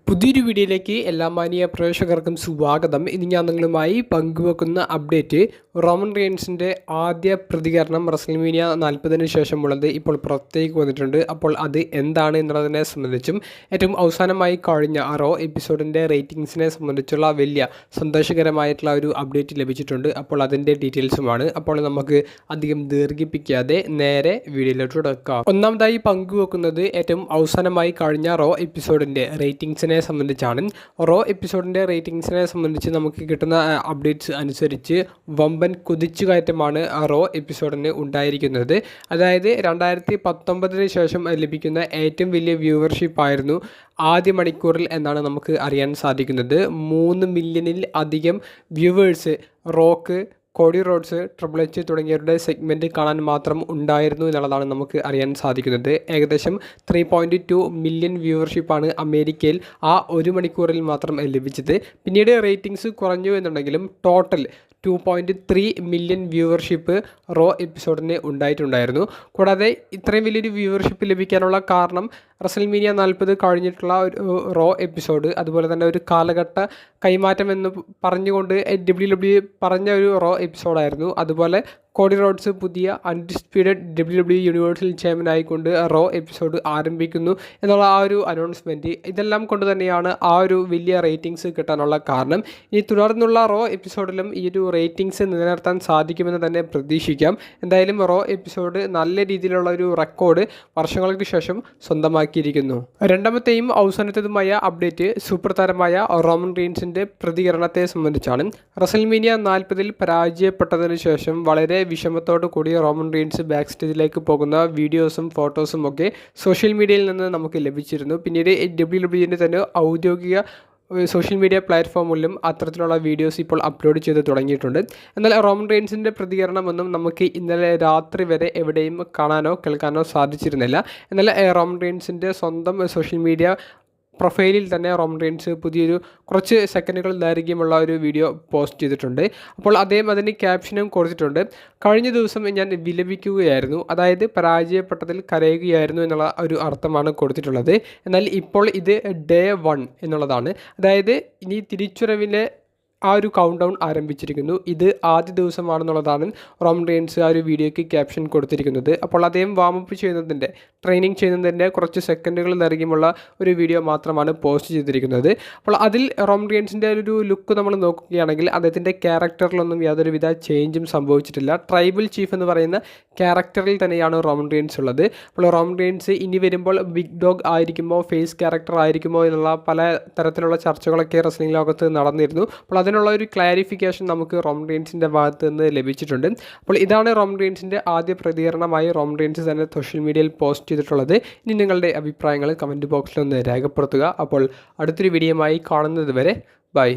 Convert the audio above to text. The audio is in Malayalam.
പുതിയൊരു വീഡിയോയിലേക്ക് എല്ലാ മാന്യ പ്രേക്ഷകർക്കും സ്വാഗതം. ഇനി ഞാൻ നിങ്ങളുമായി പങ്കുവെക്കുന്ന അപ്ഡേറ്റ് റോമൻ റെയിൻസിൻ്റെ ആദ്യ പ്രതികരണം റസൽമേനിയ 40-ന് ശേഷമുള്ളത് ഇപ്പോൾ പുറത്തേക്ക് വന്നിട്ടുണ്ട്. അപ്പോൾ അത് എന്താണ് എന്നുള്ളതിനെ സംബന്ധിച്ചും ഏറ്റവും അവസാനമായി കഴിഞ്ഞ റോ എപ്പിസോഡിൻ്റെ റേറ്റിംഗ്സിനെ സംബന്ധിച്ചുള്ള വലിയ സന്തോഷകരമായിട്ടുള്ള ഒരു അപ്ഡേറ്റ് ലഭിച്ചിട്ടുണ്ട്. അപ്പോൾ അതിൻ്റെ ഡീറ്റെയിൽസുമാണ്. അപ്പോൾ നമുക്ക് അധികം ദീർഘിപ്പിക്കാതെ നേരെ വീഡിയോയിലോട്ട് കിടക്കാം. ഒന്നാമതായി പങ്കുവെക്കുന്നത് ഏറ്റവും അവസാനമായി കഴിഞ്ഞ റോ എപ്പിസോഡിൻ്റെ റേറ്റിംഗ്സിനെ സംബന്ധിച്ചാണ്. റോ എപ്പിസോഡിൻ്റെ റേറ്റിംഗ്സിനെ സംബന്ധിച്ച് നമുക്ക് കിട്ടുന്ന അപ്ഡേറ്റ്സ് അനുസരിച്ച് വമ്പൻ കുതിച്ചുകയറ്റമാണ് റോ എപ്പിസോഡിന് ഉണ്ടായിരിക്കുന്നത്. അതായത് 2019 ശേഷം ലഭിക്കുന്ന ഏറ്റവും വലിയ വ്യൂവർഷിപ്പ് ആയിരുന്നു ആദ്യ മണിക്കൂറിൽ എന്നാണ് നമുക്ക് അറിയാൻ സാധിക്കുന്നത്. 3 മില്യണിൽ അധികം viewers rock, Cody Rhodes, triple H തുടങ്ങിയവരുടെ സെഗ്മെൻറ്റ് കാണാൻ മാത്രം ഉണ്ടായിരുന്നു എന്നുള്ളതാണ് നമുക്ക് അറിയാൻ സാധിക്കുന്നത്. ഏകദേശം 3.2 മില്യൺ വ്യൂവർഷിപ്പാണ് അമേരിക്കയിൽ ആ ഒരു മണിക്കൂറിൽ മാത്രം ലഭിച്ചത്. പിന്നീട് റേറ്റിംഗ്സ് കുറഞ്ഞു എന്നുണ്ടെങ്കിലും ടോട്ടൽ 2.3 മില്യൺ വ്യൂവർഷിപ്പ് റോ എപ്പിസോഡിന് ഉണ്ടായിട്ടുണ്ടായിരുന്നു. കൂടാതെ ഇത്രയും വലിയൊരു വ്യൂവർഷിപ്പ് ലഭിക്കാനുള്ള കാരണം റസൽമേനിയ 40 കഴിഞ്ഞിട്ടുള്ള ഒരു റോ എപ്പിസോഡ്, അതുപോലെ തന്നെ ഒരു കാലഘട്ട കൈമാറ്റം എന്ന് പറഞ്ഞുകൊണ്ട് WWE പറഞ്ഞ ഒരു റോ എപ്പിസോഡായിരുന്നു. അതുപോലെ കോഡി റോഡ്സ് പുതിയ അൺഡിസ്പ്യൂട്ടഡ് WWE യൂണിവേഴ്സൽ ചാമ്പ്യൻ ആയിക്കൊണ്ട് റോ എപ്പിസോഡ് ആരംഭിക്കുന്നു എന്നുള്ള ആ ഒരു അനൗൺസ്മെൻറ്റ്, ഇതെല്ലാം കൊണ്ട് തന്നെയാണ് ആ ഒരു വലിയ റേറ്റിംഗ്സ് കിട്ടാനുള്ള കാരണം. ഇനി തുടർന്നുള്ള റോ എപ്പിസോഡിലും ഈ ഒരു റേറ്റിംഗ്സ് നിലനിർത്താൻ സാധിക്കുമെന്ന് തന്നെ പ്രതീക്ഷിക്കാം. എന്തായാലും റോ എപ്പിസോഡ് നല്ല രീതിയിലുള്ള ഒരു റെക്കോർഡ് വർഷങ്ങൾക്ക് ശേഷം സ്വന്തമാക്കിയിരിക്കുന്നു. രണ്ടാമത്തെയും അവസാനത്തേതുമായ അപ്ഡേറ്റ് സൂപ്പർ താരമായ റോമൻ റെയിൻസിൻ്റെ പ്രതികരണത്തെ സംബന്ധിച്ചാണ്. റസൽമേനിയ 40-ൽ പരാജയപ്പെട്ടതിന് ശേഷം വളരെ വിഷമത്തോടു കൂടി റോമൻ റെയിൻസ് ബാക്ക് സ്റ്റേജിലേക്ക് പോകുന്ന വീഡിയോസും ഫോട്ടോസും ഒക്കെ സോഷ്യൽ മീഡിയയിൽ നിന്ന് നമുക്ക് ലഭിച്ചിരുന്നു. പിന്നീട് WWE തന്നെ ഔദ്യോഗിക സോഷ്യൽ മീഡിയ പ്ലാറ്റ്ഫോമിലും അത്തരത്തിലുള്ള വീഡിയോസ് ഇപ്പോൾ അപ്ലോഡ് ചെയ്ത് തുടങ്ങിയിട്ടുണ്ട്. എന്നാൽ റോമൻ റെയിൻസിൻ്റെ പ്രതികരണമൊന്നും നമുക്ക് ഇന്നലെ രാത്രി വരെ എവിടെയും കാണാനോ കേൾക്കാനോ സാധിച്ചിരുന്നില്ല. എന്നാൽ റോമൻ റെയിൻസിൻ്റെ സ്വന്തം സോഷ്യൽ മീഡിയ പ്രൊഫൈലിൽ തന്നെ റോമൻ റെയിൻസ് പുതിയൊരു കുറച്ച് സെക്കൻഡുകൾ ദൈർഘ്യമുള്ള ഒരു വീഡിയോ പോസ്റ്റ് ചെയ്തിട്ടുണ്ട്. അപ്പോൾ അദ്ദേഹം അതിന് ക്യാപ്ഷനും കൊടുത്തിട്ടുണ്ട്. കഴിഞ്ഞ ദിവസം ഞാൻ വിലപിക്കുകയായിരുന്നു, അതായത് പരാജയപ്പെട്ടതിൽ കരയുകയായിരുന്നു എന്നുള്ള ഒരു അർത്ഥമാണ് കൊടുത്തിട്ടുള്ളത്. എന്നാൽ ഇപ്പോൾ ഇത് ഡേ 1 എന്നുള്ളതാണ്. അതായത് ഇനി തിരിച്ചുവരവിലെ ആ ഒരു കൗണ്ട് ഡൗൺ ആരംഭിച്ചിരിക്കുന്നു. ഇത് ആദ്യ ദിവസമാണെന്നുള്ളതാണ് റോമൻ റെയിൻസ് ആ ഒരു വീഡിയോയ്ക്ക് ക്യാപ്ഷൻ കൊടുത്തിരിക്കുന്നത്. അപ്പോൾ അദ്ദേഹം വാമപ്പ് ചെയ്യുന്നതിൻ്റെ, ട്രെയിനിങ് ചെയ്യുന്നതിൻ്റെ കുറച്ച് സെക്കൻഡുകൾ ദൈർഘ്യമുള്ള ഒരു വീഡിയോ മാത്രമാണ് പോസ്റ്റ് ചെയ്തിരിക്കുന്നത്. അപ്പോൾ അതിൽ റോമൻ റെയിൻസിൻ്റെ ഒരു ലുക്ക് നമ്മൾ നോക്കുകയാണെങ്കിൽ അദ്ദേഹത്തിൻ്റെ ക്യാരക്ടറിലൊന്നും യാതൊരുവിധ ചേഞ്ചും സംഭവിച്ചിട്ടില്ല. ട്രൈബൽ ചീഫ് എന്ന് പറയുന്ന ക്യാരക്ടറിൽ തന്നെയാണ് റോമൻ റെയിൻസ് ഉള്ളത്. അപ്പോൾ റോമൻ റെയിൻസ് ഇനി വരുമ്പോൾ ബിഗ് ഡോഗ് ആയിരിക്കുമോ, ഫേസ് ക്യാരക്ടർ ആയിരിക്കുമോ എന്നുള്ള പല തരത്തിലുള്ള ചർച്ചകളൊക്കെ റെസ്ലിംഗ് ലോകത്ത് നടന്നിരുന്നു. അപ്പോൾ അതിനുള്ള ഒരു ക്ലാരിഫിക്കേഷൻ നമുക്ക് റോമൻ റെയിൻസിൻ്റെ ഭാഗത്ത് നിന്ന് ലഭിച്ചിട്ടുണ്ട്. അപ്പോൾ ഇതാണ് റോമൻ റെയിൻസിൻ്റെ ആദ്യ പ്രതികരണമായി റോമൻ റെയിൻസ് തന്നെ സോഷ്യൽ മീഡിയയിൽ പോസ്റ്റ് ചെയ്തിട്ടുള്ളത്. ഇനി നിങ്ങളുടെ അഭിപ്രായങ്ങൾ കമൻറ്റ് ബോക്സിലൊന്ന് രേഖപ്പെടുത്തുക. അപ്പോൾ അടുത്തൊരു വീഡിയോയുമായി കാണുന്നത് വരെ ബൈ.